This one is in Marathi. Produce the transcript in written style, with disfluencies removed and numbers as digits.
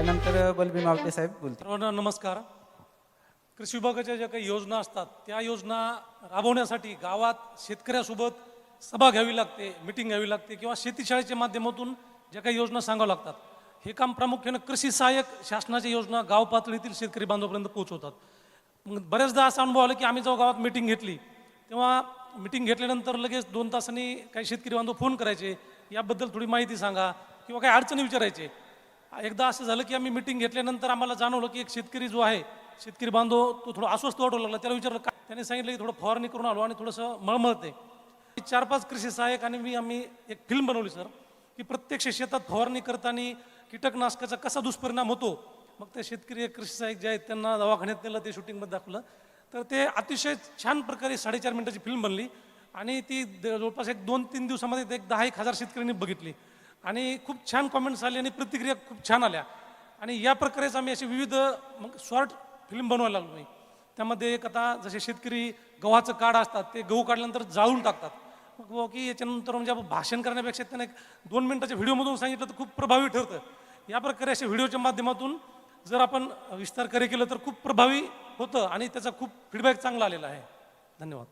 त्यानंतर बलबीर मावटे साहेब बोलतील. सर्वांना नमस्कार. कृषी विभागाच्या ज्या काही योजना असतात त्या योजना राबवण्यासाठी गावात शेतकऱ्यासोबत सभा घ्यावी लागते, मिटिंग घ्यावी लागते किंवा शेतीशाळेच्या माध्यमातून ज्या काही योजना सांगाव्या लागतात. हे काम प्रामुख्याने कृषी सहाय्यक शासनाच्या योजना गाव पातळीतील शेतकरी बांधवापर्यंत पोहोचवतात. मग बऱ्याचदा असा अनुभव आला की आम्ही जेव्हा गावात मिटिंग घेतली तेव्हा मिटिंग घेतल्यानंतर लगेच 2 तासांनी काही शेतकरी बांधव फोन करायचे, याबद्दल थोडी माहिती सांगा किंवा काही अडचणी विचारायचे. एकदा असं झालं की आम्ही मिटिंग घेतल्यानंतर आम्हाला जाणवलं की एक शेतकरी जो आहे, शेतकरी बांधव तो थोडा अस्वस्थ वाटू लागला. त्याला विचारलं का, त्याने सांगितलं की थोडं फवारणी करून आलो आणि थोडंसं मळमळते. 4-5 कृषी सहाय्यक आणि आम्ही एक फिल्म बनवली सर, की प्रत्यक्ष शेतात फवारणी करताना कीटकनाशकाचा कसा दुष्परिणाम होतो. मग ते शेतकरी कृषी सहाय्यक जे आहेत त्यांना दवाखान्यात नेलं, ते शूटिंगमध्ये दाखवलं. तर ते अतिशय छान प्रकारे 4.5 मिनिटाची फिल्म बनली आणि ती जवळपास एक 2-3 दिवसामध्ये एक 10-1 हजार शेतकऱ्यांनी बघितली आणि खूप छान कॉमेंट्स आले आणि प्रतिक्रिया खूप छान आल्या. आणि या प्रकारेच आम्ही असे विविध मग शॉर्ट फिल्म बनवायला लागलो. त्यामध्ये एक आता जसे शेतकरी गव्हाचं काढ असतात ते गहू काढल्यानंतर जाळून टाकतात. मग की याच्यानंतर म्हणजे आपण भाषण करण्यापेक्षा त्यांना एक 2 मिनिटाच्या व्हिडिओमधून सांगितलं तर खूप प्रभावी ठरतं. या प्रकारे अशा व्हिडिओच्या माध्यमातून जर आपण विस्तार केलं तर खूप प्रभावी होतं आणि त्याचा खूप फीडबॅक चांगला आलेला आहे. धन्यवाद.